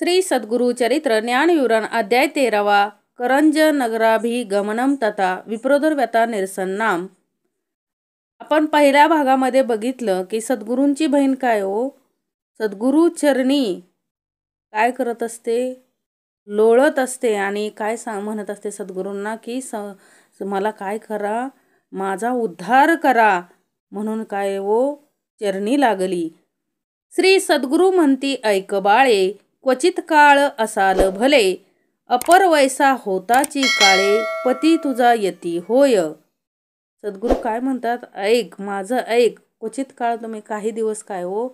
श्री सद्गुरु चरित्र ज्ञानविवरण अध्याय 13वा करंज नगराभिगमनम तथा विप्रोदर व्यथा निरसन नाम। आपण पहिल्या भागामध्ये बघितलं की सद्गुरूंची बहीण काय हो, सद्गुरु चरणी काय करत असते, लोळत असते आणि काय म्हणत असते सद्गुरूंना की मला काय करा, माझा उद्धार करा म्हणून काय हो चरणी लागली। श्री सद्गुरु म्हणती ऐक बाळे, क्वचित काळ असाल भले, अपर वैसा होताची काळे, पती तुझा यती होय। सद्गुरु काय म्हणतात, ऐक माझं ऐक, क्वचित काळ तुम्ही काही दिवस काय हो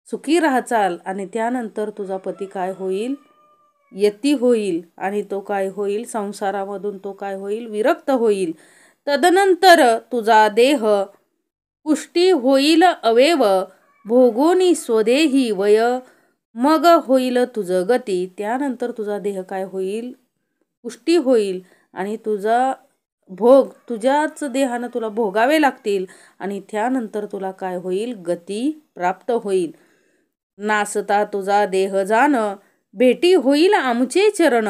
सुखी राहाचाल आणि त्यानंतर तुझा पती काय होईल, यती होईल आणि तो काय होईल, संसारामधून तो काय होईल, विरक्त होईल। तदनंतर तुझा देह पुष्टी होईल अवेव, भोगोनी स्वदेही वय, मग होईल तुझ गती। त्यानंतर तुझा देह काय होईल, पुष्टी होईल आणि तुझा भोग तुझ्याच देहानं तुला भोगावे लागतील आणि त्यानंतर तुला काय होईल, गती प्राप्त होईल। नासता तुझा देह जान, भेटी होईल आमचे चरण,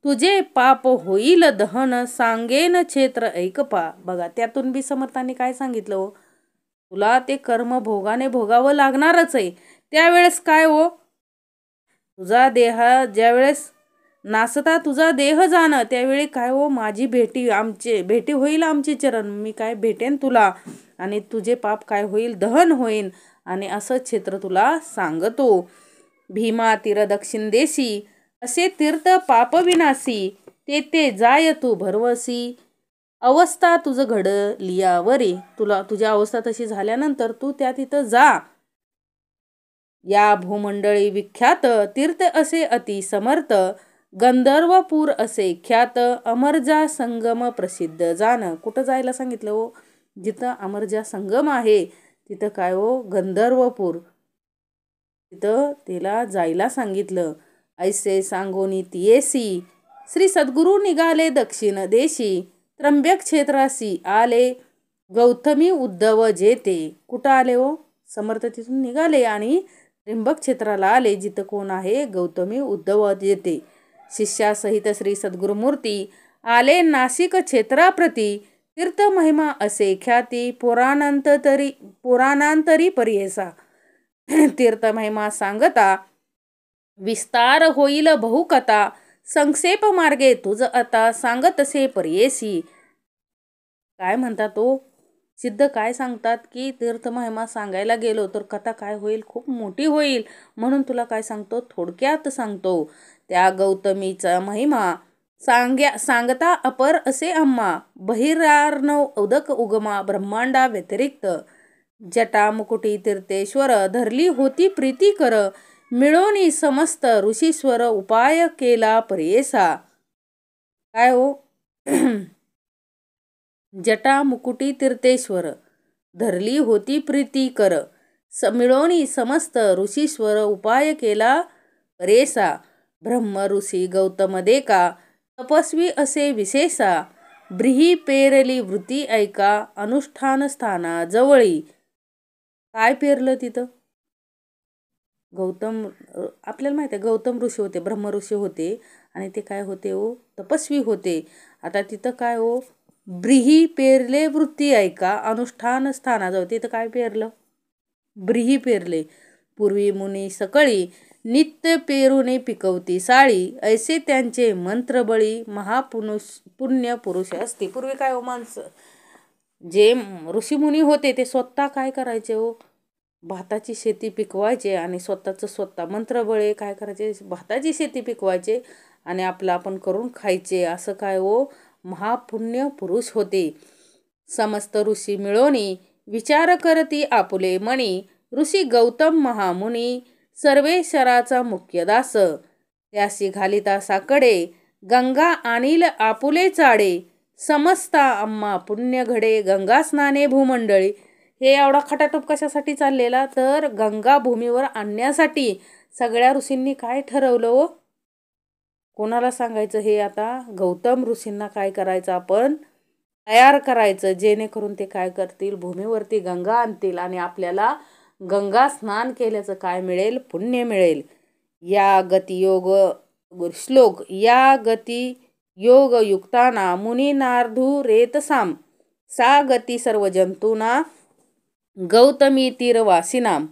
तुझे पाप होईल दहन, सांगेन क्षेत्र ऐकपा। बघा त्यातून बी समर्थांनी काय सांगितलं हो, तुला ते कर्म भोगाने भोगावं लागणारच आहे। त्यावेळेस काय हो, तुझा देह ज्यावेळेस नासता तुझा देह जाणं, त्यावेळी काय हो माझी भेटी होईल आमचे चरण, मी काय भेटेन तुला आणि तुझे पाप काय होईल, दहन होईल आणि असं क्षेत्र तुला सांगतो। भीमा तीर दक्षिण देशी, असे तीर्थ पाप विनाशी, तेथे जाय तू भरवसी, अवस्था तुझ घडलियावरी। तुला तुझी अवस्था तशी झाल्यानंतर तू त्या तिथं जा। या भूमंडळी विख्यात, तीर्थ असे अति समर्थ, गंधर्वपूर असे ख्यात, अमरजा संगम प्रसिद्ध जाण। कुठं जायला सांगितलं हो, जिथं अमरजा संगम आहे तिथं काय हो, गंधर्वपूर, तिथं तिला जायला सांगितलं। ऐसे सांगोनी तियेसी, श्री सद्गुरु निघाले दक्षिण देशी, त्र्यंबक क्षेत्रासी आले, गौतमी उद्धव जेते। कुठं आले हो, समर्थ तिथून निघाले आणि त्र्यंबक क्षेत्राला आले, जिथं कोण आहे, गौतमी उद्धव जेते। शिष्यासहित श्री सद्गुरुमूर्ती आले नाशिक क्षेत्राप्रती, तीर्थ महिमा असे ख्याती, पुराणांतरी परियेसा। तीर्थ महिमा सांगता, विस्तार होईल बहुकथा, संक्षेप मार्गे तुझ आता, सांगतसे परियेसी। काय म्हणतात तो, सिद्ध काय सांगतात की तीर्थ महिमा सांगायला गेलो तर कथा काय होईल, खूप मोठी होईल, म्हणून तुला काय सांगतो, थोडक्यात सांगतो। त्या गौतमीचा महिमा सांगता अपर असे आम्हा, बहिरार्णव उदक उगमा ब्रह्मांडा व्यतिरिक्त, जटा मुकुटी तीर्थेश्वर, धरली होती प्रीती कर, मिळोनी समस्त ऋषीश्वर, उपाय केला परियेसा। काय हो जटा मुकुटी तीर्थेश्वर, धरली होती प्रीती कर, मिळोनी समस्त ऋषीश्वर, उपाय केला परेसा। ब्रह्म ऋषी गौतम देका, तपस्वी असे विशेषा, ब्रीही पेरली वृत्ती ऐका, अनुष्ठान स्थाना जवळी। काय पेरलं तिथं, गौतम आपल्याला माहिती आहे गौतम ऋषी होते, ब्रह्म ऋषी होते आणि ते काय होते हो, तपस्वी होते। आता तिथं काय हो, ब्रीही पेरले वृत्ती ऐका, अनुष्ठान स्थानाजवळ, तिथं काय पेरलं, ब्रीही पेरले। पूर्वी मुनी सकळी, नित्य पेरुने पिकवती साळी, ऐसे त्यांचे मंत्रबळी, पुण्य पुरुष असते। पूर्वी काय हो, माणसं जे ऋषीमुनी होते ते स्वतः काय करायचे हो, भाताची शेती पिकवायचे आणि स्वतः मंत्रबळे काय करायचे, भाताची शेती पिकवायचे आणि आपलं आपण करून खायचे। असं काय हो, महापुण्य पुरुष होते। समस्त ऋषी मिळोनी, विचार करती आपुले मणी, ऋषी गौतम महामुनी, सर्वेश्वराचा मुख्य दास, त्यासी घालिता साकडे, गंगा आणील आपुले चाडे, समस्ता आम्हा पुण्य घडे, गंगा स्नाने भूमंडळी। हे एवढा खटाटोप कशासाठी चाललेला, तर गंगा भूमीवर आणण्यासाठी सगळ्या ऋषींनी काय ठरवलं हो, कोणाला सांगायचं हे, आता गौतम ऋषींना काय करायचं, आपण तयार करायचं, जेणेकरून ते काय करतील, भूमीवरती गंगा आणतील आणि आपल्याला गंगा स्नान केल्याचं काय मिळेल, पुण्य मिळेल। या गतियोग श्लोक या गती योग युक्ताना मुनीनार्धू रेतसाम सा गती सर्व जंतूना गौतमी तीरवासिनाम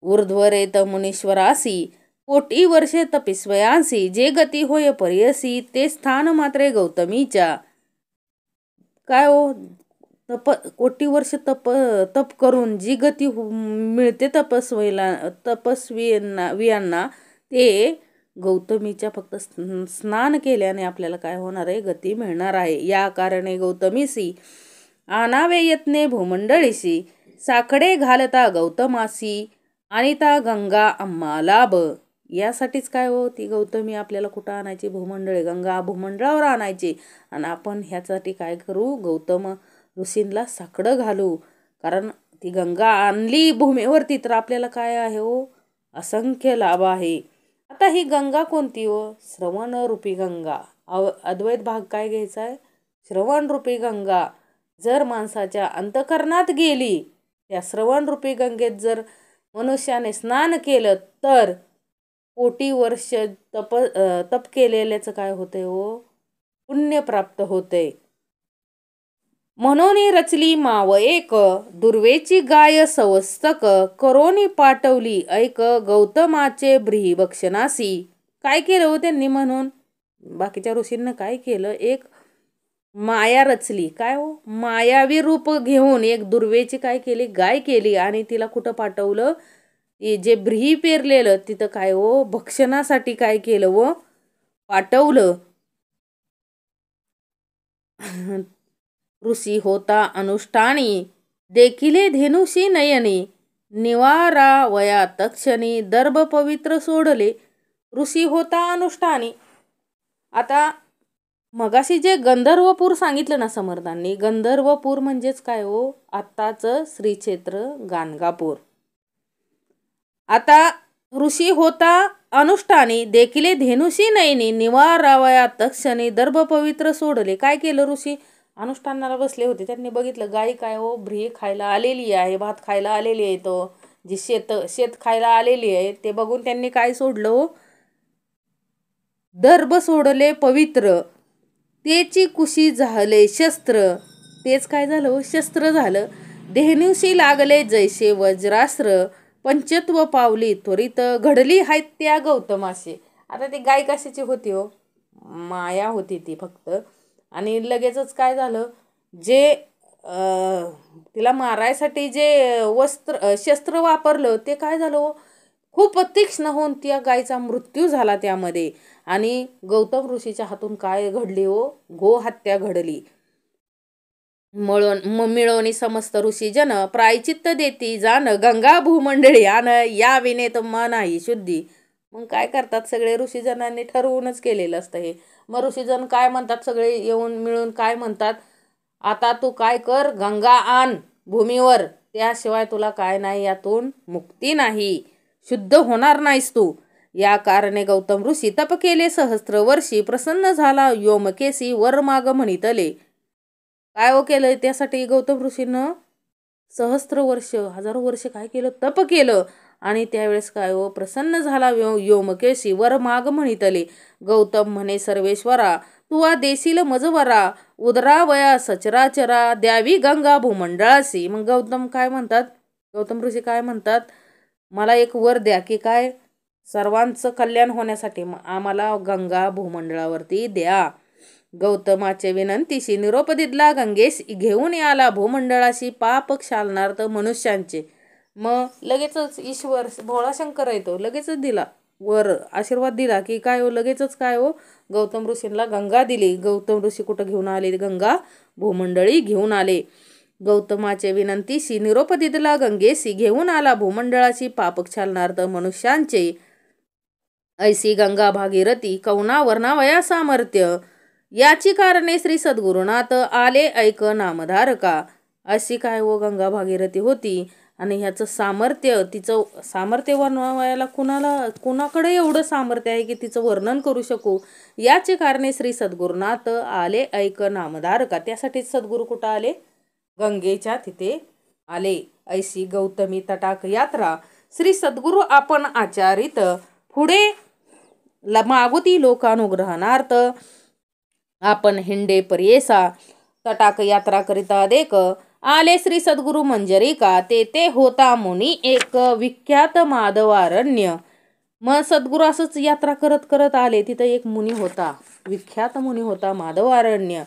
ऊर्ध्वरेत मुनीश्वरासी कोटी वर्षे तपिस्वयांसी जे गती होय परियसी ते स्थान मात्रे गौतमीच्या. काय हो, कोटी वर्ष तप करून जी गती मिळते तपस्वियांना ते गौतमीच्या फक्त स्नान केल्याने आपल्याला काय होणार आहे, गती मिळणार आहे. या कारणे गौतमीसी आनावे यत्ने भूमंडळीसी साकडे घालता गौतमासी आणि ता गंगा आम्हा लाभ. यासाठीच काय हो, ती गौतमी आपल्याला कुठं आणायची, भूमंडळे गंगा भूमंडळावर आणायची. आणि आपण ह्यासाठी काय करू, गौतम ऋषींना साकडं घालू. कारण ती गंगा आणली भूमीवरती तर आपल्याला काय आहे हो, असंख्य लाभ आहे. आता ही गंगा कोणती हो, श्रवण रूपी गंगा. अद्वैत भाग काय घ्यायचा आहे, श्रवण रूपी गंगा जर माणसाच्या अंतकरणात गेली, त्या श्रवण रूपी गंगेत जर मनुष्याने स्नान केलं तर कोटी वर्ष तप केलेल्याचं काय होते हो, पुण्य प्राप्त होते. म्हणून रचली माव एक दुर्वेची गाय सवस्तक करोनी पाठवली ऐक गौतमाचे ब्रीहिभक्षणासी. काय केलं हो त्यांनी, म्हणून बाकीच्या ऋषींना काय केलं, एक माया रचली. काय हो, मायावी रूप घेऊन एक दुर्वेची काय केली, गाय केली आणि तिला कुठं पाठवलं, जे ब्रीही पेरलेलं तिथं काय हो, भक्षणासाठी काय केलं व पाठवलं. ऋषी होता अनुष्ठानी देखिले धेनुषी नयनी निवारा वया तक्षणी दर्भ पवित्र सोडले. ऋषी होता अनुष्ठानी. आता मगाशी जे गंधर्वपूर सांगितलं ना समर्थांनी, गंधर्वपूर म्हणजेच काय हो, आत्ताचं श्री क्षेत्र गाणगापूर. आता ऋषी होता अनुष्ठानी देखिले धेनुषी नयनी निवारावया तक्षणी दर्भ पवित्र सोडले. काय केलं, ऋषी अनुष्ठानाला बसले होते, त्यांनी बघितलं गाय काय हो, ब्री खायला आलेली आहे, भात खायला आलेली आहे, तो जी शेत खायला आलेली आहे. ते बघून त्यांनी काय सोडलं हो, दर्भ सोडले पवित्र. तेची कुशी झाले शस्त्र. तेच काय झालं हो, शस्त्र झालं. धेनुषी लागले जैसे वज्रास्त्र पंचत्व पावली त्वरित घडली आहेत त्या गौतमाशी. आता ती गाय कशाची होती हो, माया होती ती फक्त. आणि लगेचच काय झालं, जे तिला मारायसाठी जे शस्त्र वापरलं ते काय झालं हो, खूप तीक्ष्ण होऊन त्या गायचा मृत्यू झाला त्यामध्ये. आणि गौतम ऋषीच्या हातून काय घडली हो, गोहत्या घडली. मिळवणी समस्त ऋषीजन प्रायचित्त देती जाण गंगा भूमंडळी आण या विनेत नाही शुद्धी. मग काय करतात, सगळे ऋषीजनांनी ठरवूनच केलेलं असतं हे. मग ऋषीजन काय म्हणतात, सगळे येऊन मिळून काय म्हणतात, आता तू काय कर, गंगा आण भूमीवर, त्याशिवाय तुला काय नाही, यातून मुक्ती नाही, शुद्ध होणार नाहीस तू. या कारणे गौतम ऋषी तप केले सहस्त्र वर्षी प्रसन्न झाला योमकेसी वर माग म्हणितले. काय हो केलं, त्यासाठी गौतम ऋषीनं सहस्त्र वर्ष, हजारो वर्ष काय केलं, तप केलं. आणि त्यावेळेस काय हो, प्रसन्न झाला योमकेशी वर माग म्हणितले. गौतम म्हणे सर्वेश्वरा तुवा देशील मजवरा उदरावया सचराचरा द्यावी गंगा भूमंडळासी. मग गौतम काय म्हणतात, गौतम ऋषी काय म्हणतात, मला एक वर द्या की काय, सर्वांचं कल्याण होण्यासाठी आम्हाला गंगा भूमंडळावरती द्या. गौतमाचे विनंतीशी निरोप दिला गंगेश घेऊन आला भूमंडळाशी पाप क्षालनार्थ मनुष्यांचे. मग लगेचच ईश्वर भोळा शंकर येतो, लगेचच दिला वर आशीर्वाद दिला की काय हो, लगेचच काय हो, गौतम ऋषींना गंगा दिली. गौतम ऋषी कुठं घेऊन आले, गंगा भूमंडळी घेऊन आले. गौतमाचे विनंतीशी निरोप दिला गंगेशी घेऊन आला भूमंडळाशी पाप क्षालनार्थ मनुष्यांचे. ऐसी गंगा भागीरथी कौना वर्णावया सामर्थ्य याची कारणे श्री सद्गुरुनाथ आले ऐक नामधारका. अशी काय हो, गंगा भागीरथी होती आणि ह्याचं सामर्थ्य, तिचं सामर्थ्य वर्णवायला कुणाकडे एवढं सामर्थ्य आहे की तिचं वर्णन करू शकू. याचे कारणे श्री सद्गुरुनाथ आले ऐक नामधारका. त्यासाठीच सद्गुरू कुठं आले, गंगेच्या तिथे आले. ऐशी गौतमी तटाक यात्रा श्री सद्गुरू आपण आचारित पुढे मागुती लोकानुग्रहणार्थ आपण हिंडे पर्येसा तटाक यात्रा करिता देक आले श्री सद्गुरु मंजरिका तेथे होता मुनी एक विख्यात माधवारण्य. मग सद्गुरू असंच यात्रा करत करत आले. तिथं एक मुनी होता, विख्यात मुनी होता माधवारण्य.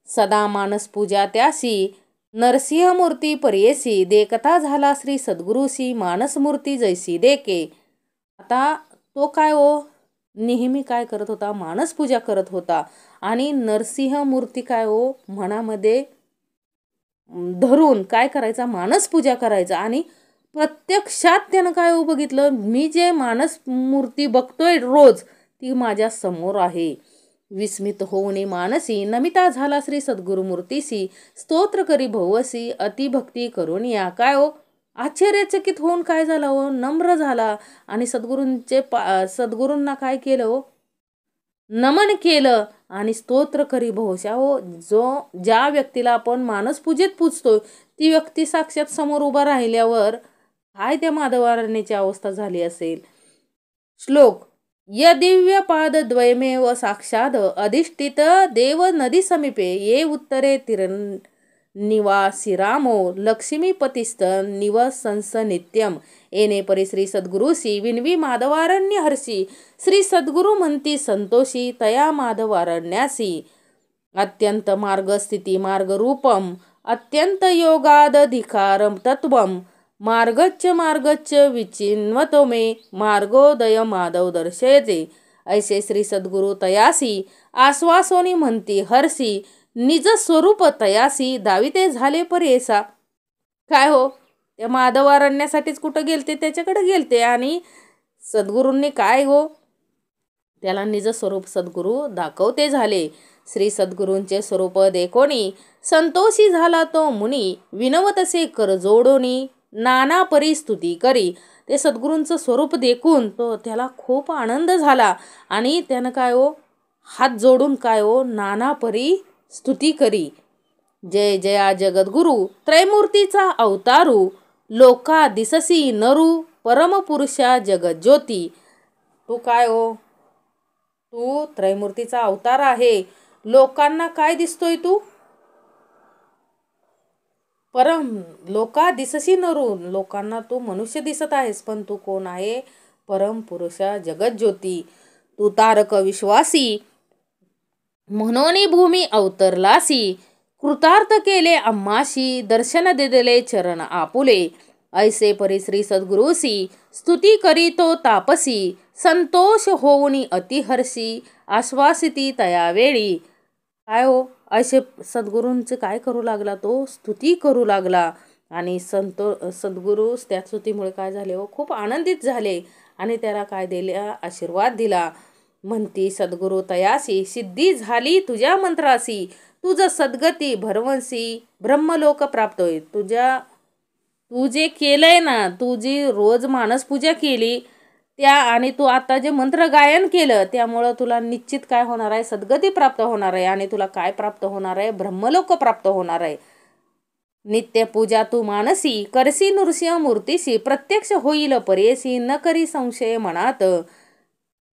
सदा मानस पूजा त्यासी नरसिंह मूर्ती पर्येसी देखता झाला श्री सद्गुरूसी मानस मूर्ती जैसी देके. आता तो काय हो नेहमी काय करत होता, मानस पूजा करत होता आणि नरसिंह मूर्ती काय हो मनामध्ये धरून काय करायचा, मानस पूजा करायचा. आणि प्रत्यक्षात त्यानं काय हो बघितलं, मी जे मानस मूर्ती बघतोय रोज ती माझ्या समोर आहे. विस्मित होऊन मानसी नमिता झाला श्री सद्गुरु मूर्तीसी स्तोत्र करी भवसी अतिभक्ती करून या. काय हो आश्चर्यचकित होऊन काय झाला हो, नम्र झाला आणि सद्गुरूंना काय केलं हो, नमन केलं आणि स्तोत्र करी भवशा. हो ज्या व्यक्तीला आपण मानस पूजेत पूजतोय ती व्यक्ती साक्षात समोर उभा राहिल्यावर काय त्या माधवारण्याची अवस्था झाली असेल. श्लोक य दिव्य पाद द्वयमेव साक्षात अधिष्ठित देव नदी समीपे ये उत्तरे निवासी रामो लक्ष्मीपतिस्त निवसंस नित्यम येणे परी श्री सद्गुरूसी विनवी माधवारण्य हर्षी. श्री सद्गुरु म्हणती संतोषी तया माधवारण्यासी अत्यंत मार्गस्थिती मार्गरूपम अत्यंत योगादधिकारम तत्वम मार्गच्च विचिन्वतो मे मार्गोदय माधव दर्शयते. ऐसे श्री सद्गुरु तयासी आश्वासोनी म्हणती हर्षी निज स्वरूप तयासी दाविते झाले पर्येसा. काय हो त्या माधवारण्यासाठीच कुठं गेलते, त्याच्याकडे गेलते आणि सद्गुरूंनी काय हो त्याला निज स्वरूप सद्गुरू दाखवते झाले. श्री सद्गुरूंचे स्वरूप देखोनी संतोषी झाला तो मुनी विनवतसे कर जोडोनी नाना परी स्तुती करी. ते सद्गुरूंचं स्वरूप देखून तो त्याला खूप आनंद झाला आणि त्यानं काय हो हात जोडून काय हो नाना परी स्तुती करी. जय जया जगद्गुरु त्रैमूर्तीचा अवतारू लोका दिससी नरू परमपुरुषा जगज्योती. तू काय हो तू त्रैमूर्तीचा अवतार आहे. लोकांना काय दिसतोय तू, लोका दिससी नरू लोकांना तू मनुष्य दिसत आहेस पण तू कोण आहे, परम पुरुषा जगज्योती. तू तारक विश्वासी म्हणून भूमी अवतरलासी कृतार्थ केले आम्हाशी दर्शन दिले चरण आपुले. ऐसे परी श्री सद्गुरूसी स्तुती करीतो तापसी संतोष होऊनी अतिहर्षी आश्वासिती तयावेळी. काय हो असे सद्गुरूंचे काय करू लागला, तो स्तुती करू लागला आणि सद्गुरू त्या स्तुतीमुळे काय झाले हो खूप आनंदित झाले आणि त्याला काय दिला, आशीर्वाद दिला. म्हणती सद्गुरु तयासी सिद्धी झाली तुझ्या मंत्रासी तुझ सद्गती भरवंसी ब्रह्मलोक प्राप्त होईल. तू जे केलंय ना, तू जी रोज मानस पूजा केली त्या आणि तू आता जे मंत्र गायन केलं त्यामुळं तुला निश्चित काय होणार आहे, सद्गती प्राप्त होणार आहे आणि तुला काय प्राप्त होणार आहे, ब्रह्मलोक प्राप्त होणार आहे. नित्य पूजा तू मानसी करसी नृसिंह मूर्तीसी प्रत्यक्ष होईल पर्येसी न करी संशय मनात.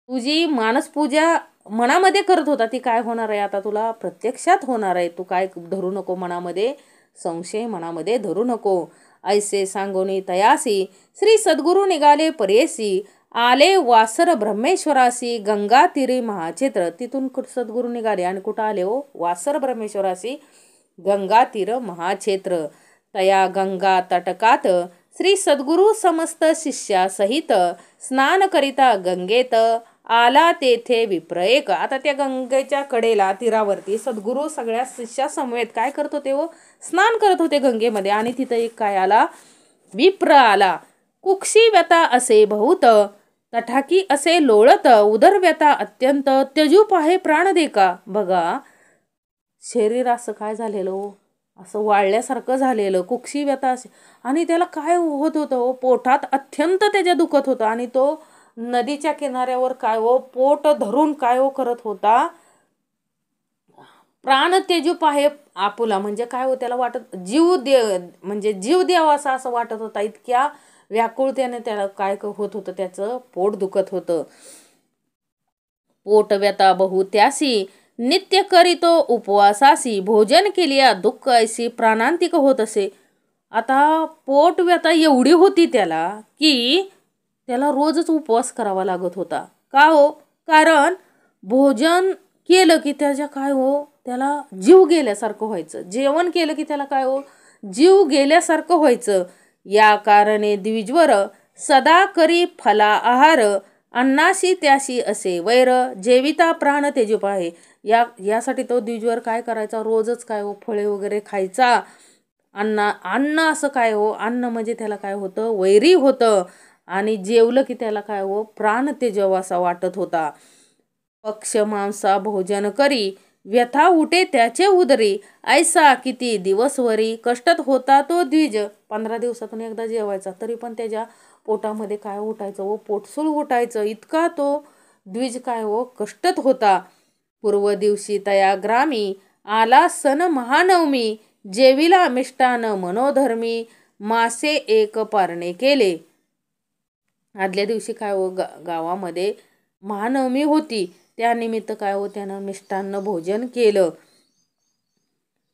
तुझी मानस पूजा मनामध्ये करत होता ती काय होणार आहे आता तुला प्रत्यक्षात होणार आहे. तू काय धरू नको मनामध्ये, संशय मनामध्ये धरू नको. ऐसे सांगोनी तयासी श्री सद्गुरु निघाले पर्येसी आले वासर ब्रह्मेश्वरासी गंगा तीरे महाक्षेत्र. तिथून सद्गुरु निघाले आणि कुठं आले हो, वासर ब्रह्मेश्वरासी गंगा तीर महाक्षेत्र. तया गंगा तटकात श्री सद्गुरु समस्त शिष्यासहित स्नान करिता गंगेत आला तेथे विप्रएक. आता त्या गंगेच्या कडेला तीरावरती सद्गुरू सगळ्या शिष्यासमवेत काय करत होते हो, स्नान करत होते गंगेमध्ये आणि तिथं एक काय आला, विप्र आला. कुक्षी व्यथा असे बहुत तठाकी असे लोळत उदर व्यथा अत्यंत त्यजू पाहे प्राण देका. बघा शरीर असं काय झालेलं हो, असं वाळल्यासारखं झालेलं, कुक्षी व्यथा असे आणि त्याला काय होत होतं हो, पोटात अत्यंत त्याच्या दुखत होतं आणि तो नदीच्या किनाऱ्यावर काय हो पोट धरून काय हो करत होता, प्राण तेजू पाहे आपुला. म्हणजे काय हो त्याला वाटत जीव द्यावा असं वाटत होता. इतक्या व्याकुळतेने त्याला काय होत होतं, त्याचं पोट दुखत होतं. पोट व्यथा बहु त्यासी नित्य करीतो उपवासासी, भोजन केलिया दुःख ऐसी प्राणांतिक होत असे. आता पोट व्यथा एवढी होती त्याला की त्याला रोजच उपवास करावा लागत होता. का हो? कारण भोजन केलं की त्याच्या काय हो, त्याला जीव गेल्यासारखं व्हायचं. जेवण केलं की त्याला काय हो, जीव गेल्यासारखं व्हायचं. या कारणे द्विजवर सदा करी फला आहार, अन्नाशी त्याशी असे वैर, जेविता प्राण तेजूप आहे. यासाठी तो द्विजवर काय करायचा, रोजच काय हो, फळे वगैरे खायचा. अन्न असं काय हो, अन्न म्हणजे त्याला काय होतं, वैरी होतं. आणि जेवलं की त्याला काय हो, प्राण तेजवासा वाटत होता. पक्ष मांसा भोजन करी व्यथा उठे त्याचे उदरी, ऐसा किती दिवसवरी कष्टत होता तो द्विज. 15 दिवसातून एकदा जेवायचा, तरी पण त्याच्या पोटामध्ये काय उठायचं व पोटसूळ उठायचं. इतका तो द्विज काय हो, कष्टत होता. पूर्व दिवशी तया ग्रामी आला सण महानवमी, जेविला मिष्टान मनोधर्मी, मासे एक पारणे केले. आदल्या दिवशी काय हो, गावामध्ये महानवमी होती. त्यानिमित्त काय हो, त्यानं मिष्टान्न भोजन केलं.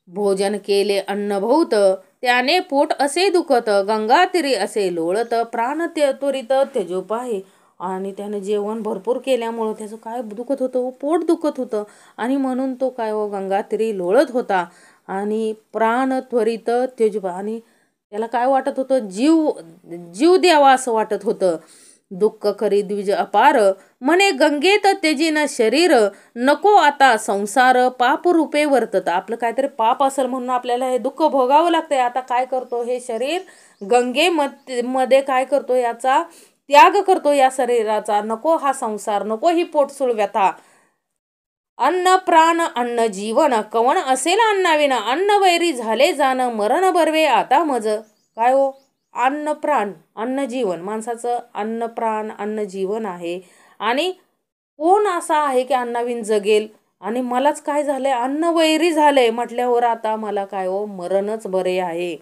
भोजन केले अन्न भोवत, त्याने पोट असे दुखत, गंगातीरी असे लोळत, प्राण त्वरित तेजोप आहे. आणि त्यानं जेवण भरपूर केल्यामुळं त्याचं काय दुखत होतं, पोट दुखत होतं. आणि म्हणून तो काय हो, गंगातीरी लोळत होता. आणि प्राण त्वरित तेजोप, आणि त्याला काय वाटत होतं, जीव द्यावा असं वाटत होतं. दुःख करी द्विज अपार, म्हणे गंगेत तेजीन शरीर, नको आता संसार पाप रूपे वर्तत. आपलं काहीतरी पाप असेल म्हणून आपल्याला हे दुःख भोगावं लागतंय. आता काय करतो, हे शरीर गंगेमध्ये काय करतो, याचा त्याग करतो, या शरीराचा. नको हा संसार, नको ही पोटसूळ व्यथा. अन्न प्राण अन्न जीवन, कवण असेल अन्नाविना, अन्न वैरी झाले जाण, मरण बर्वे आता मज. काय हो, अन्न प्राण अन्न जीवन, माणसाचं अन्न प्राण अन्न जीवन आहे. आणि कोण असा आहे की अन्नाविन जगेल, आणि मलाच काय झालंय, अन्न वैरी झालंय म्हटल्यावर आता मला काय हो, मरणच बरे आहे.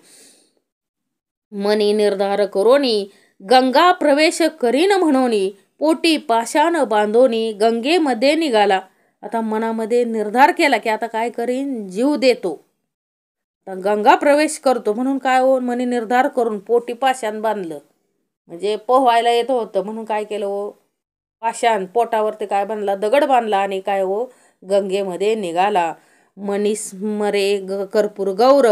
मनी निर्धार करोनी गंगा प्रवेश करीन म्हणोनी, पोटी पाषाण बांधोनी गंगेमध्ये निघाला. आता मनामध्ये निर्धार केला की आता काय करीन, जीव देतो, गंगा प्रवेश करतो. म्हणून काय हो, मनी निर्धार करून पोटी पाषाण बांधलं. म्हणजे पोहायला येत होतं म्हणून काय केलं हो, पाषाण पोटावरती काय बांधला, दगड बांधला, आणि काय हो, गंगेमध्ये निघाला. मनीस्मरे कर्पूर गौर,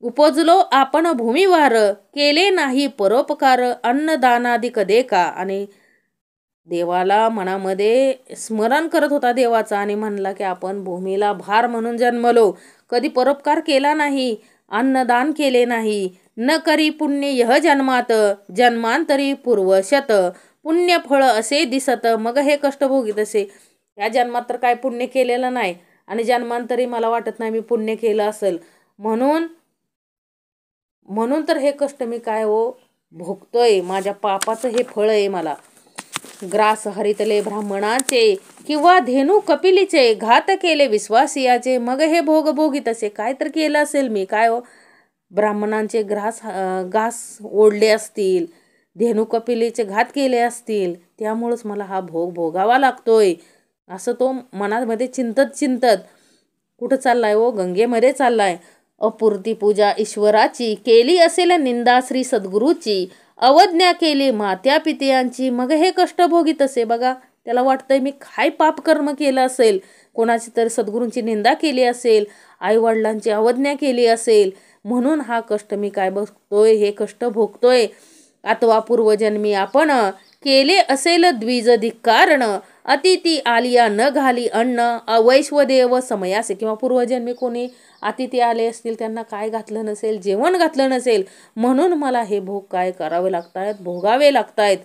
उपजलो आपण भूमीवार, केले नाही परोपकार, अन्नदानादिक देखा. आणि देवाला मनामध्ये स्मरण करत होता देवाचा, आणि म्हणला की आपण भूमीला भार म्हणून जन्मलो, कधी परोपकार केला नाही, अन्नदान केले नाही. न करी पुण्य यह जन्मात, जन्मांतरी पूर्वशत, पुण्य फळ असे दिसत, मग हे कष्ट भोगीत असे. या जन्मात तर काय पुण्य केलेलं नाही, आणि जन्मांतरी मला वाटत नाही मी पुण्य केलं असेल. म्हणून तर हे कष्ट मी काय हो, भोगतोय. माझ्या पापाचं हे फळ आहे मला. ग्रास हरितले ब्राह्मणाचे, किंवा धेनू कपिलीचे, घात केले विश्वासियाचे, मग हे भोग भोगीत असे. काय तर केलं असेल मी, काय हो, ब्राह्मणांचे घास ओढले असतील, धेनू कपिलीचे घात केले असतील, त्यामुळंच मला हा भोग भोगावा लागतोय. असं तो मनामध्ये चिंतत कुठं चाललाय हो, गंगेमध्ये चाललाय. अपूर्ती पूजा ईश्वराची, केली असेल निंदा श्री सद्गुरूची, अवज्ञा केली मात्या पित्यांची, मग हे कष्ट भोगीत असे. बघा, त्याला वाटतंय मी काय पाप कर्म केलं असेल, कोणाची तरी सद्गुरूंची निंदा केली असेल, आई वडिलांची अवज्ञा केली असेल, म्हणून हा कष्ट मी काय बघतोय, हे कष्ट भोगतोय. अथवा पूर्वजन्मी आपण केले असेल द्विज धिक्कारण, अतिथी आलिया न घाली अन्न, अवैश्वदेव समयासे. किंवा पूर्वजन्मी कोणी अतिथी आले असतील, त्यांना काय घातलं नसेल, जेवण घातलं नसेल, म्हणून मला हे भोग काय करावे लागतायत, भोगावे लागतायत.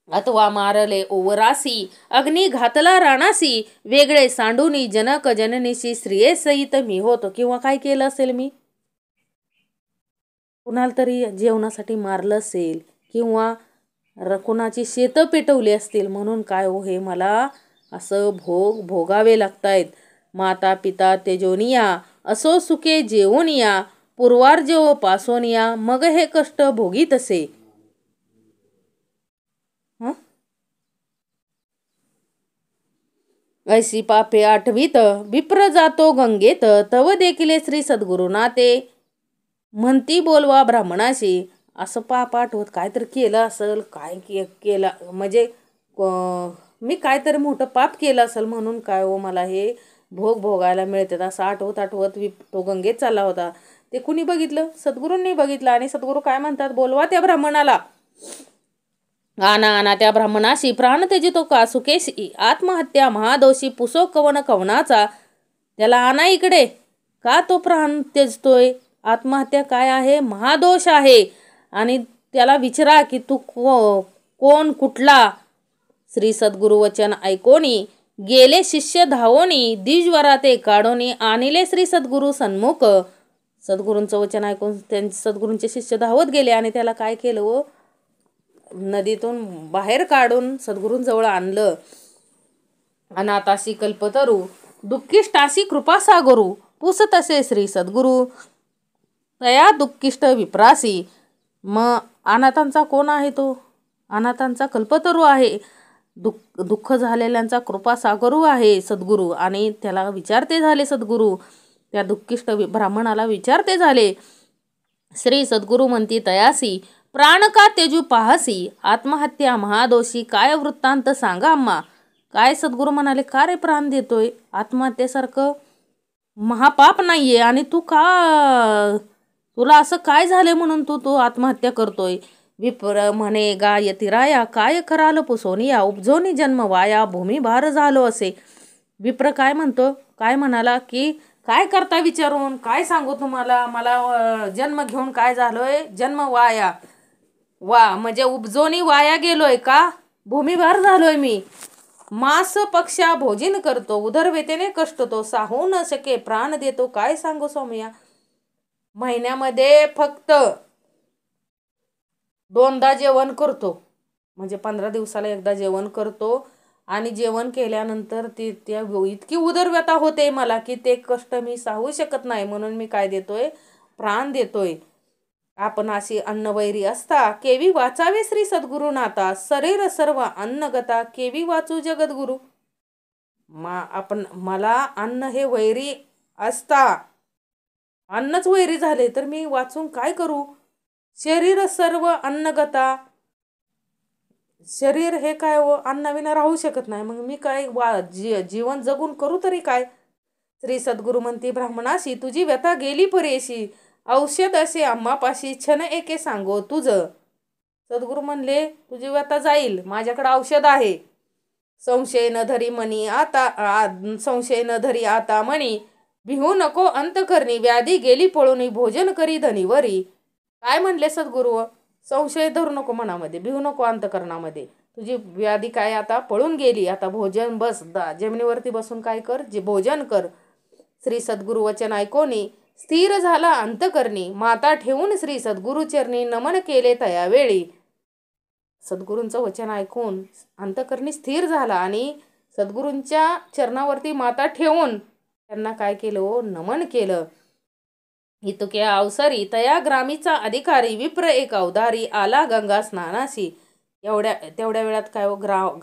अथवा मारले ओवरासी, अग्नी घातला राणासी, वेगळे सांडूनी जनक जननीशी, स्त्रिये सहित मी होतो. किंवा काय केलं असेल मी, कुणाला तरी जेवणासाठी मारलं असेल, किंवा कुणाची शेतं पेटवली असतील, म्हणून काय हो, हे मला असं भोगावे लागतायत. माता पिता तेजोनिया, असो सुखे जेवोनिया, पूर्वार्जो पासोनिया, मग हे कष्ट भोगीत असे. ऐसी पापे आठवीत विप्र जातो गंगेत, तव देखिले श्री सद्गुरुना ते म्हणती बोलवा ब्राह्मणाशी. असं पाप आठवत काहीतरी केलं असेल, काय केलं म्हणजे मी काहीतरी मोठं पाप केलं असेल म्हणून काय हो मला हे भोग भोगायला मिळतात असं आठवत आठवत तो गंगेत चालला होता. ते कुणी बघितलं? सद्गुरूंनी बघितलं. आणि सद्गुरू काय म्हणतात? बोलवा त्या ब्राह्मणाला. आना आना त्या ब्राह्मणाशी प्राण त्यजितो का सुकेशी, आत्महत्या महादोषी पुसो कवन कवनाचा. त्याला आणा इकडे. का तो प्राण त्यजतोय? आत्महत्या काय आहे? महादोष आहे. आणि त्याला विचारा की तू कोण कुठला. श्री सद्गुरु वचन ऐकोनी गेले शिष्य धावोनी, द्विजवरा ते काढोनी आणिले श्री सद्गुरु सन्मुख. सद्गुरूंचं वचन ऐकून त्यांचे सद्गुरूंचे शिष्य धावत गेले आणि त्याला काय केलं व नदीतून बाहेर काढून सद्गुरूंजवळ आणलं. अनाथासी कल्पतरू दुःखिष्टासी कृपासागरू, पुसतसे श्री सद्गुरु तया दुःखिष्ट विप्रासी. मग अनाथांचा कोण आहे? तो अनाथांचा कल्पतरू आहे. दुःख झालेल्यांचा कृपासागरू आहे सद्गुरू. आणि त्याला विचारते झाले सद्गुरू, त्या दुःखिष्ट ब्राह्मणाला विचारते झाले. श्री सद्गुरू म्हणती तयासी, प्राण का तेजू पाहसी, आत्महत्या महादोषी काय वृत्तांत सांगा अम्मा. काय सद्गुरू म्हणाले, का रे प्राण देतोय? आत्महत्येसारखं महापाप नाहीये आणि तू का, तुला असं काय झाले म्हणून तू आत्महत्या करतोय? विप्र म्हणे गायती राया, काय कराल पुसोनिया, उपजोनी जन्म वाया, भूमी भार झालो असे. विप्र काय म्हणतो? काय म्हणाला की काय करता विचारून, काय सांगू तुम्हाला, मला जन्म घेऊन काय झालोय? जन्म वाया. वा म्हणजे उपजोनी वाया गेलोय का? भूमिभार झालोय मी. मांस पक्षा भोजन करतो, उदरवेतेने कष्ट तो, साहू न शके प्राण देतो, काय सांगू सौम्या. महिन्यामध्ये फक्त 2दा जेवण करतो, म्हणजे 15 दिवसाला एकदा जेवण करतो. आणि जेवण केल्यानंतर त्या इतकी उदरव्यथा होते मला की ते कष्ट मी साहू शकत नाही, म्हणून मी काय देतोय? प्राण देतोय. आपण अशी अन्नवैरी असता, केवी वाचावे श्री सद्गुरु नाता, शरीर सर्व अन्नगता, केवी वाचू जगद्गुरु. मला अन्न हे वैरी असता, अन्नच वैरी झाले तर मी वाचून काय करू? शरीर सर्व अन्नगता, शरीर हे काय हो अन्नाविना राहू शकत नाही, मग मी काय जीवन जगून करू तरी काय? श्री सद्गुरु म्हणती ब्राह्मणाशी, तुझी व्यथा गेली परेशी, औषध असे आम्हापाशी, छन एके सांगो तुझ. सद्गुरु म्हणले तुझी व्यथा जाईल, माझ्याकडे औषध आहे. संशय न धरी मनी आता, संशय न धरी आता मनी, भिवू नको अंतकरणी, व्याधी गेली पळून भोजन करी धनीवरी. काय म्हणले सद्गुरु? संशय धरू नको मनामध्ये, भिवू नको अंतकरणामध्ये, तुझी व्याधी काय आता पळून गेली. आता भोजन बस, जमिनीवरती बसून काय कर? जे भोजन कर. श्री सद्गुरु वचन ऐकोनी स्थिर झाला अंतकरणी, माता ठेवून श्री सद्गुरु चरणी नमन केले तयावेळी. सद्गुरूंचं वचन ऐकून अंतकरणी स्थिर झाला आणि सद्गुरूंच्या चरणावरती माता ठेवून त्यांना काय केलं? नमन केलं. इतके अवसरी तया ग्रामीचा अधिकारी, विप्र एक अवधारी, आला गंगा स्नानाशी. तेवढ्या वेळात काय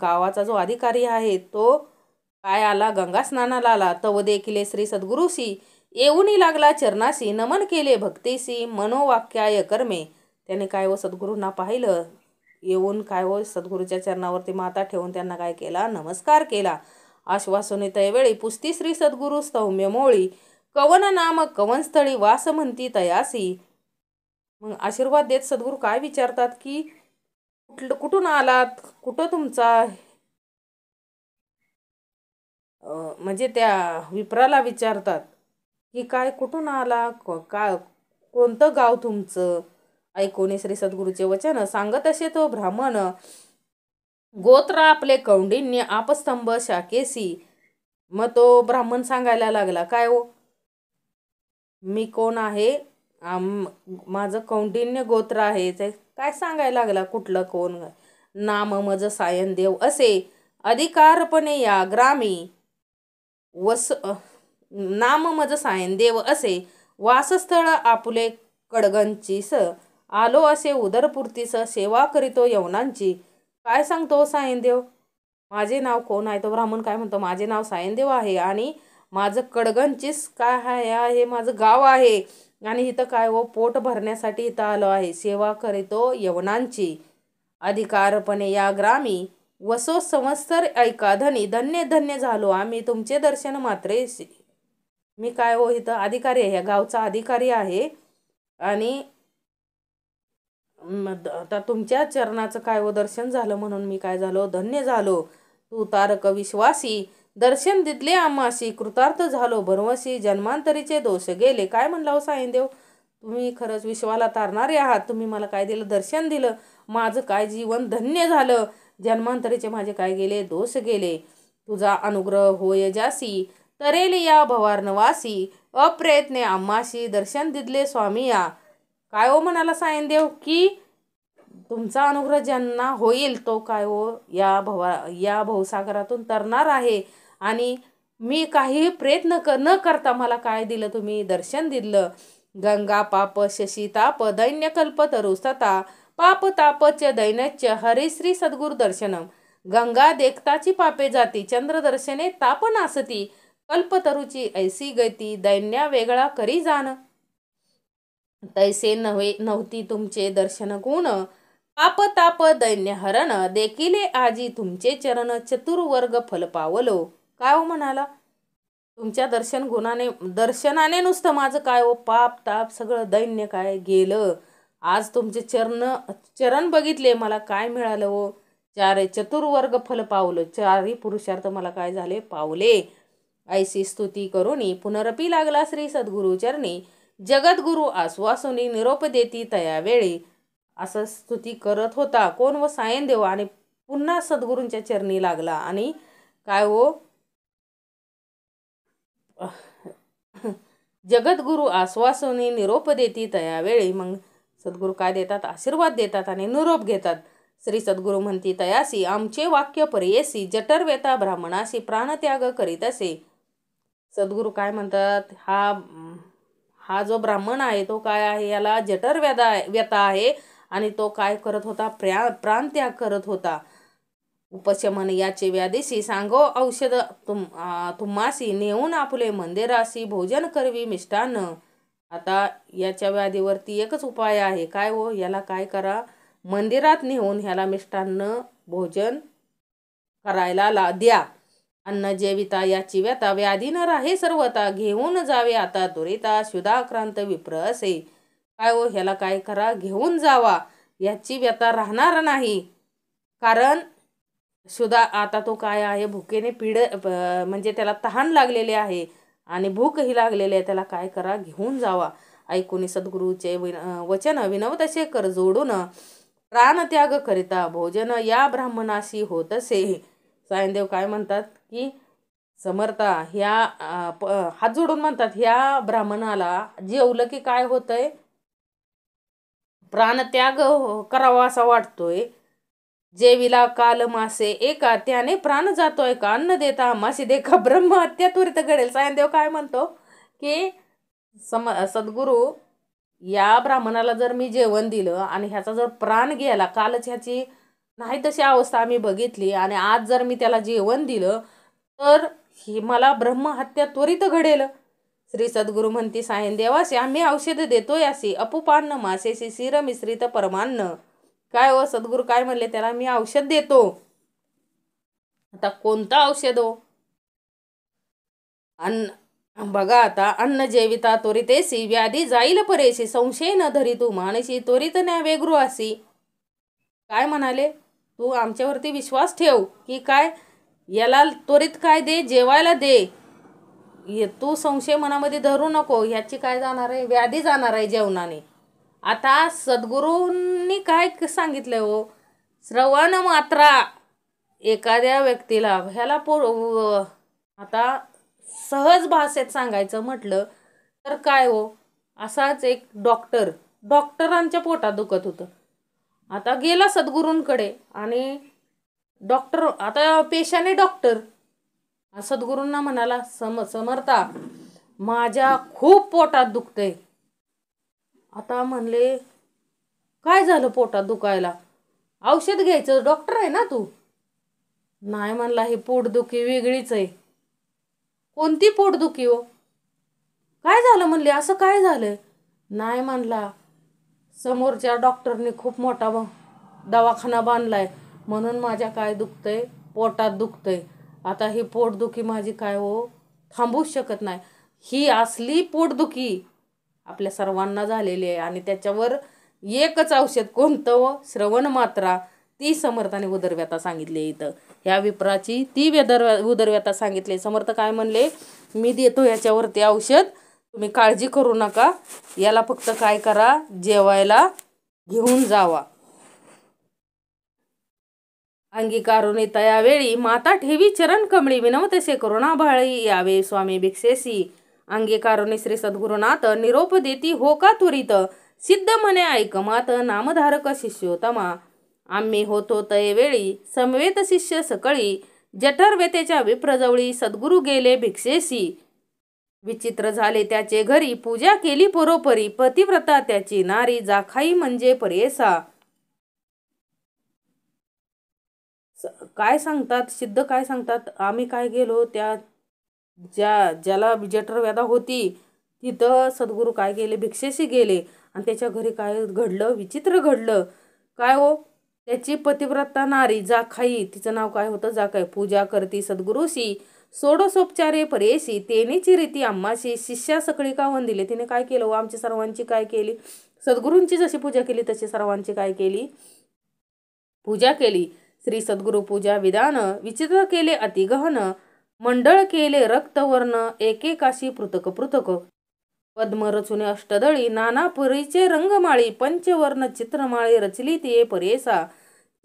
गावाचा जो अधिकारी आहे तो काय आला? गंगा स्नानाला आला. तव देखिले श्री सद्गुरुशी, येऊनी लागला चरणाशी, नमन केले भक्तीशी, मनोवाक्याय कर्मे. त्याने काय सद्गुरूंना पाहिलं, येऊन काय सद्गुरूच्या चरणावरती माता ठेवून त्यांना काय केला? नमस्कार केला. आश्वासने तयवेळी पुस्ती श्री सद्गुरु स्तौम्य मोळी, कवन नाम कवन स्थळी वास म्हणती तयासी. मग आशीर्वाद देत सद्गुरू काय विचारतात की कुठून आलात, कुठं तुमचा, म्हणजे त्या विप्राला विचारतात की काय कुठून आला, कोणतं गाव तुमचं. ऐकोने श्री सद्गुरूचे वचन सांगत असे तो ब्राह्मण, गोत्र आपले कौंडिन्य आपस्तंभ शाकेसी. मग तो ब्राह्मण सांगायला लागला काय हो, मी कोण आहे, माझं कौंडिन्य गोत्र आहे. ते काय सांगायला लागला, कुठलं कोण. नाम मज सायनदेव असे, अधिकारपणे या ग्रामी नाम मज सायनदेव असे, वासस्थळ आपुले कडगंचीस, आलो असे उदरपूर्तीस, सेवा करीतो यवनांची. काय सांगतो सायनदेव? माझे नाव कोण आहे? तो ब्राह्मण काय म्हणतो, माझे नाव सायनदेव आहे आणि माझं कडगंचीस काय आहे, हे माझं गाव आहे आणि इथं काय हो पोट भरण्यासाठी इथं आलो आहे. सेवा करीतो यवनांची अधिकारपणे या ग्रामी वसो संवत्सर ऐका धनी धन्य धन्य झालो आम्ही तुमचे दर्शन मात्रे. मी काय हो इथं अधिकारी आहे, ह्या गावचा अधिकारी आहे आणि आता तुमच्या चरणाचं काय हो दर्शन झालं म्हणून मी काय झालो, धन्य झालो. तू तारक विश्वासी दर्शन दिदले आम्हासी कृतार्थ झालो भरवसी जन्मांतरीचे दोष गेले. काय म्हणला हो सायनदेव, तुम्ही खरंच विश्वाला तारणारे आहात. तुम्ही मला काय दिलं, दर्शन दिलं, माझं काय जीवन धन्य झालं, जन्मांतरीचे माझे काय गेले, दोष गेले. तुझा अनुग्रह होय जासी तरेल या भवार्णवासी अप्रयत्ने आम्हाशी दर्शन दिदले स्वामी या. काय हो म्हणाला सायनदेव की तुमचा अनुग्रह ज्यांना होईल तो काय हो या भवसागरातून तरणार आहे आणि मी काही प्रयत्न न करता मला काय दिलं, तुम्ही दर्शन दिलं. गंगा पाप शशी ताप दैन्य कल्प तरुस्तता पाप तापच दैन्यच्य हरिश्री सद्गुरु दर्शनम. गंगा देखताची पापे जाती चंद्र दर्शने ताप नासती कल्पतरुची ऐसी गती दैन्या वेगळा करी जाण. तैसे नव्हती तुमचे दर्शन गुण पाप ताप दैन्य हरण देखिले आजी तुमचे चरण चतुर्वर्ग फल पावलो. काय हो म्हणाला, तुमच्या दर्शनाने नुसतं माझं काय हो पाप ताप सगळं दैन्य काय गेलं. आज तुमचे चरण बघितले मला काय मिळालं हो, चतुर्वर्ग फल पावलं, चारही पुरुषार्थ मला काय झाले, पावले. ऐसी स्तुती करुनी पुनरपी लागला श्री सद्गुरु चरणी जगद्गुरु आश्वासुनी निरोप देती तयावेळी. असं स्तुती करत होता कोण व सायनदेव आणि पुन्हा सद्गुरूंच्या चरणी लागला आणि काय हो जगद्गुरु आश्वासने निरोप देती तयावेळी. मग सद्गुरू काय देतात, आशीर्वाद देतात आणि निरोप घेतात. श्री सद्गुरू म्हणती तयासी आमचे वाक्य पर्येसी जटर व्यता ब्राह्मणासी प्राणत्याग करीत असे. सद्गुरू काय म्हणतात, हा जो ब्राह्मण आहे तो काय आहे, याला जटर व्यथा आहे आणि तो काय करत होता, प्राणत्याग करत होता. उपशमन याचे व्याधीशी सांगो औषध तुम्हासी नेऊन आपुले मंदिरासी भोजन करवी मिष्टान्न. आता याच्या व्याधीवरती एकच उपाय आहे, काय हो, याला काय करा, मंदिरात नेऊन ह्याला मिष्टान्न भोजन करायला द्या. अन्न जेविता याची व्यथा व्याधी न राहे सर्वता घेऊन जावे आता दुरिता शुदाक्रांत विप्र असे. काय हो, ह्याला काय करा, घेऊन जावा, याची व्यथा राहणार नाही. कारण आता तो काय आहे, भुकेने म्हणजे त्याला तहान लागलेले आहे आणि भूकही लागलेली आहे. त्याला काय करा, घेऊन जावा. ऐकून सद्गुरूचे वचन विनवत असे कर जोडून प्राणत्याग करिता भोजन या ब्राह्मणाशी होत असे. सायनदेव काय म्हणतात की समर्था ह्या हात जोडून म्हणतात, ह्या ब्राह्मणाला जेवलं की काय होतंय, प्राणत्याग करावा असा वाटतोय. जेविला काल मासे एका त्याने प्राण जातोय का अन्न देता मासे देखा ब्रह्महत्या त्वरित घडेल. सायनदेव काय म्हणतो की सद्गुरू या ब्राह्मणाला जर मी जेवण दिलं आणि ह्याचा जर प्राण गेला, कालच ह्याची नाही तशी अवस्था आम्ही बघितली आणि आज जर मी त्याला जेवण दिलं तर मला ब्रह्महत्या त्वरित घडेल. श्री सद्गुरू म्हणती सायनदेवासी आम्ही औषध देतोय असे अपुपान्न मासेशी शिर मिश्रित परमान्न. काय हो, सद्गुरू काय म्हणले, त्याला मी औषध देतो. आता कोणतं औषध हो, बघा आता अन्न जेविता त्वरितेसी व्याधी जाईल परेशी संशय न धरी तू मानसी त्वरित न्यावे गृहासी. काय म्हणाले, तू आमच्यावरती विश्वास ठेव की काय, याला त्वरित काय दे, जेवायला दे, तू संशय मनामध्ये धरू नको, ह्याची काय जाणार आहे, व्याधी जाणार आहे जेवणाने. आता सद्गुरूंनी काय सांगितलं हो, श्रवण मात्रा एखाद्या व्यक्तीला ह्याला आता सहज भाषेत सांगायचं म्हटलं तर काय हो, असाच एक डॉक्टरांच्या पोटात दुखत होतं. आता गेला सद्गुरूंकडे आणि डॉक्टर, आता पेशाने डॉक्टर सद्गुरूंना म्हणाला, समर्था माझ्या खूप पोटात दुखतंय. आता म्हणले काय झालं पोटात दुखायला, औषध घ्यायचं, डॉक्टर आहे ना तू. नाही म्हणला, ही पोटदुखी वेगळीच आहे. कोणती पोटदुखी हो? काय झालं म्हणले, असं काय झालंय? नाही म्हणला, समोरच्या डॉक्टरने खूप मोठा दवाखाना बांधलाय म्हणून माझ्या काय दुखतंय, पोटात दुखतंय. आता ही पोटदुखी माझी काय हो थांबूच शकत नाही. ही असली पोटदुखी आपल्या सर्वांना झालेली आहे आणि त्याच्यावर एकच औषध कोणतं व श्रवण मात्रा. ती समर्थाने उदरव्यथा सांगितली इथं. ह्या विप्राची ती उदरव्यथा सांगितली. समर्थ काय म्हणले, मी देतो याच्यावरती औषध, तुम्ही काळजी करू नका, याला फक्त काय करा, जेवायला घेऊन जावा. अंगीकारून येता यावेळी माता ठेवी चरण कमळी, विनवतसे करुणा भाळी यावे स्वामी भिक्षेसी. अंगीकारुणी श्री सद्गुरुनाथ निरोप देती हो का त्वरित, सिद्ध म्हणे ऐकमात नामधारक शिष्योत्तमा. आम्ही होतो तये वेळी समवेत शिष्य सकळी, जठर व्यतेच्या विप्रजवळी सद्गुरु गेले भिक्षेसी. विचित्र झाले त्याचे घरी, पूजा केली परोपरी, पतिव्रता त्याची नारी, जाखाई म्हणजे परेसा. काय सांगतात सिद्ध, काय सांगतात, आम्ही काय गेलो त्या ज्याला जठरव्याधा होती तिथं सद्गुरू काय गेले, भिक्षेशी गेले आणि त्याच्या घरी काय घडलं, विचित्र घडलं. काय हो, त्याची पतिव्रता नारी जाखाई, तिचं नाव काय होतं, जाखाई, पूजा करती सद्गुरूशी, सोडसोपचारे परेशी, तेनेची रीती आम्हाशी, शिष्या सकळी का वंदिले. तिने काय केलं व आमची सर्वांची काय केली, सद्गुरूंची जशी पूजा केली तशी सर्वांची काय केली, पूजा केली. श्री सद्गुरु पूजा विधान विचित्र केले अतिगहन, मंडळ केले रक्तवर्ण एकेकाशी पृथक पृथक. पद्म रचुने अष्टदळी, नाना परीचे रंगमाळी, पंचवर्ण चित्रमाळी रचली ते परेसा.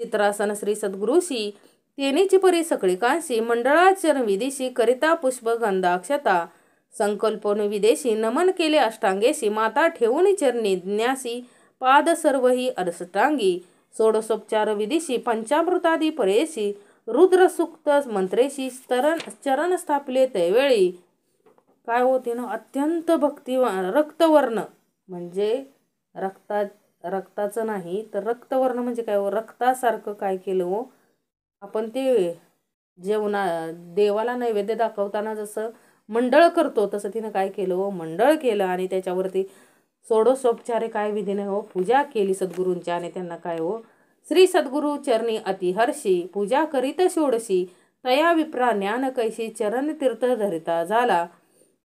चित्रासन श्री सद्गुरूशी, तेनेची परी सकळी कांशी, मंडळाचरण विदेशी करिता पुष्प गंधाक्षता. संकल्पन विदेशी नमन केले अष्टांगेशी, माता ठेवून चरणी ज्ञासी, पाद सर्वही अडसटांगी. सोडसोपचार विधीशी पंचामृतादी परेशी, रुद्रसुक्त मंत्रेशी चरण स्थापले त्यावेळी. काय होते ना, अत्यंत भक्तिवान, रक्तवर्ण म्हणजे रक्ताचं नाही तर रक्तवर्ण म्हणजे काय हो, रक्तासारखं काय केलं हो, आपण ते देवाला नैवेद्य दाखवताना जसं मंडळ करतो तसं तिनं काय केलं हो, मंडळ केलं आणि त्याच्यावरती सोडसोपचारे काय विधीने हो पूजा केली सद्गुरूंच्या. आणि त्यांना काय हो, श्री सद्गुरु चरणी अतिहर्षी, पूजा करीत षोडशी, तया विप्रा ज्ञान कैशी, चरण तीर्थ धरिता झाला.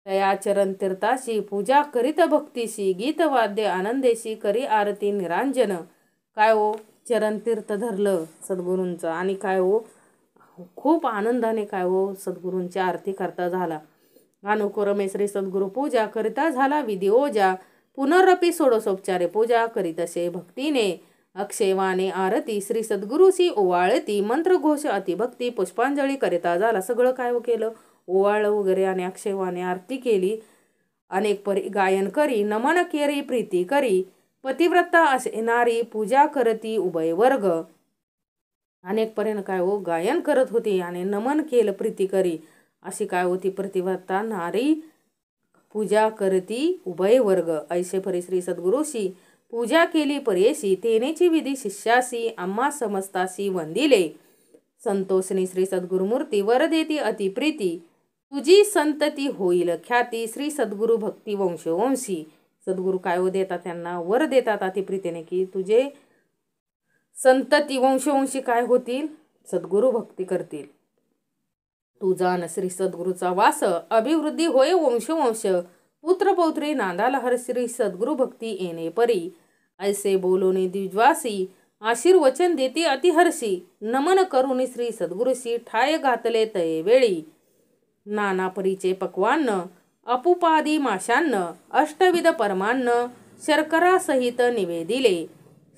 तया चरण तीर्थाशी पूजा करीत भक्तीशी, गीत वाद्य आनंदेशी, करी आरती निरांजन. काय हो, चरण तीर्थ धरलं सद्गुरूंचं आणि काय हो, खूप आनंदाने काय हो सद्गुरूंची आरती करता झाला. अनुक्रमे श्री सद्गुरु पूजा करिता झाला विधी ओजा, पुनरपी सोडसोपचारे पूजा करीतसे भक्तीने. अक्षयवाने आरती श्री सद्गुरूशी ओवाळती, मंत्रघोष अतिभक्ती पुष्पांजली करिता झाला. सगळं काय हो केलं, ओवाळलं वगैरे आणि अक्षयवाने आरती केली. अनेक परी गायन करी, नमन केरी प्रीती करी, पतिव्रता असे नारी, पूजा करती उभय वर्ग. अनेक परीनं काय हो गायन करत होती आणि नमन केलं प्रीती करी, अशी काय होती पतिव्रता नारी, पूजा करती उभय वर्ग. ऐसे परी श्री सद्गुरूशी पूजा केली परेशी, तेनेची विधी शिष्यासी, आम्हा समस्तासी वंदिले. संतोषनी श्री सद्गुरुमूर्ती वर देती अतिप्रीती, तुझी संतती होईल ख्याती, श्री सद्गुरु भक्ती वंशवंशी. सद्गुरू काय हो देतात, त्यांना वर देतात अतिप्रीतीने की तुझे संतती वंशवंशी काय होतील, सद्गुरु भक्ती करतील. तू जाण श्री सद्गुरूचा वास, अभिवृद्धी होय वंशवंश, पुत्र पौत्री नांदाला हर, श्री सद्गुरु भक्ती येणे परी. ऐसे बोलोनी द्विज्वासी, आशीर्वचन देती अतिहर्षी, नमन करुनी श्री सद्गुरूशी, ठाय घातले तये वेळी. नाना परीचे पक्वान्न, अपुपादी माशान्न, अष्टविध परमान्न, शर्करा सहित निवेदिले.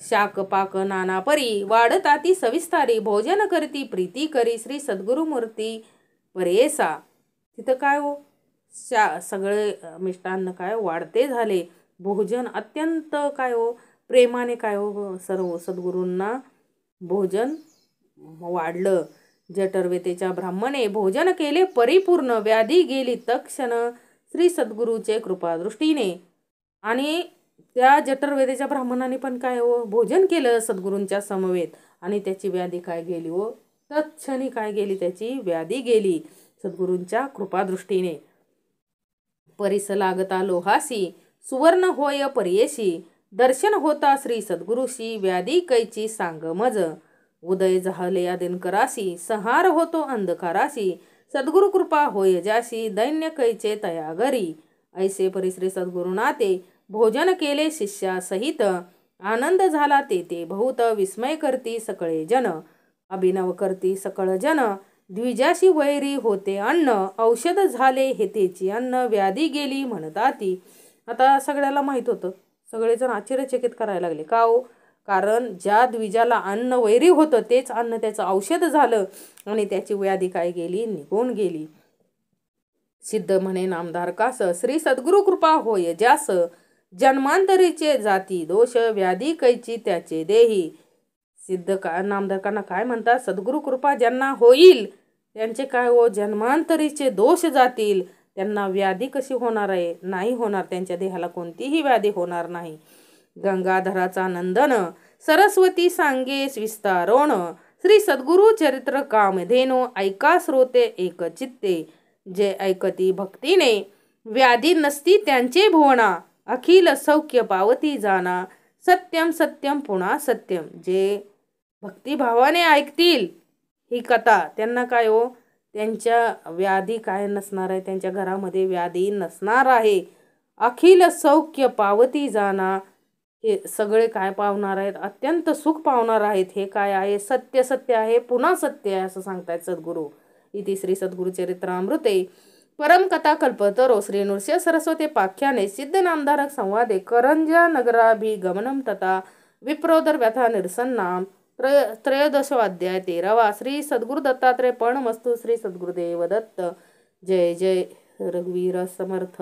शाक पाक नाना परी, वाढताती सविस्तारी, भोजन करती प्रीती करी, श्री सद्गुरुमूर्ती परेसा. तिथं काय हो, सगळे मिष्टान्न काय वाढते झाले, भोजन अत्यंत काय हो प्रेमाने काय हो सर्व सद्गुरूंना भोजन वाढलं. जठरवेतेच्या ब्राह्मणे भोजन केले परिपूर्ण, व्याधी गेली तक्षण, श्री सद्गुरूचे कृपादृष्टीने. आणि त्या जठरवेदेच्या ब्राह्मणाने पण काय हो भोजन केलं सद्गुरूंच्या समवेत आणि त्याची व्याधी काय गेली हो तत्क्षणी काय गेली, त्याची व्याधी गेली सद्गुरूंच्या कृपादृष्टीने. परिस लागता लोहासी सुवर्ण होय पर्येशी, दर्शन होता श्री सद्गुरुशी व्याधी कैची सांग मज. उदय झाले या दिनकरासी संहार होतो अंधकारासी, सद्गुरु कृपा होय जाशी दैन्य कैचे तया घरी. ऐसे परिश्री सद्गुरुनाते भोजन केले शिष्या सहित, आनंद झाला तेथे बहुत विस्मय करती सकळे जन. अभिनव करती सकळ जन द्विजाशी वैरी होते अन्न, औषध झाले हेतेची अन्न व्याधी गेली म्हणताती. आता सगळ्याला माहित होतं, सगळेजण आश्चर्यचकित करायला लागले. का हो? कारण ज्या द्विजाला अन्न वैरी होतं तेच अन्न त्याचं औषध झालं आणि त्याची व्याधी काय गेली, निघून गेली. सिद्ध म्हणे नामधार कास श्री सद्गुरु कृपा होय ज्यास, जन्मांतरीचे जाती दोष व्याधी कैची त्याचे देही. सिद्ध नामधारकांना काय म्हणतात, सद्गुरु कृपा ज्यांना होईल त्यांचे काय हो, जन्मांतरीचे दोष जातील. त्यांना व्याधी कशी होणार आहे, नाही होणार, त्यांच्या देहाला कोणतीही व्याधी होणार नाही. गंगाधराचा नंदन सरस्वती सांगे विस्तारोण, श्री सद्गुरु चरित्र कामधेनो ऐका श्रोते एक चित्ते. जे ऐकती भक्तीने व्याधी नसती त्यांचे भुवना, अखिल सौख्य पावती जाना सत्यम सत्यम पुन्हा सत्यम. जे भक्तिभावाने ऐकतील ही कथा त्यांना काय हो, त्यांच्या व्याधी काय नसणार आहे, त्यांच्या घरामध्ये व्याधी नसणार आहे. अखिल सौख्य पावती जाना, हे सगळे काय पावणार आहेत, अत्यंत सुख पावणार आहेत. हे काय आहे, सत्य सत्य आहे पुन्हा सत्य आहे असं सांगतायत सद्गुरू. इति श्री सद्गुरुचरित्रामृते परमकथा कल्पतरो श्री नृसिंह सरस्वती पाख्याने सिद्ध नामधारक संवादे करंज नगराभिगमनम तथा विप्रोदर व्यथा निरसन नाम त्रयोदशो अध्याय 13वा. श्री सद्गुरु दत्तात्रय पण मस्तु. श्री सद्गुरुदेव दत्त. जय जय रघुवीर समर्थ.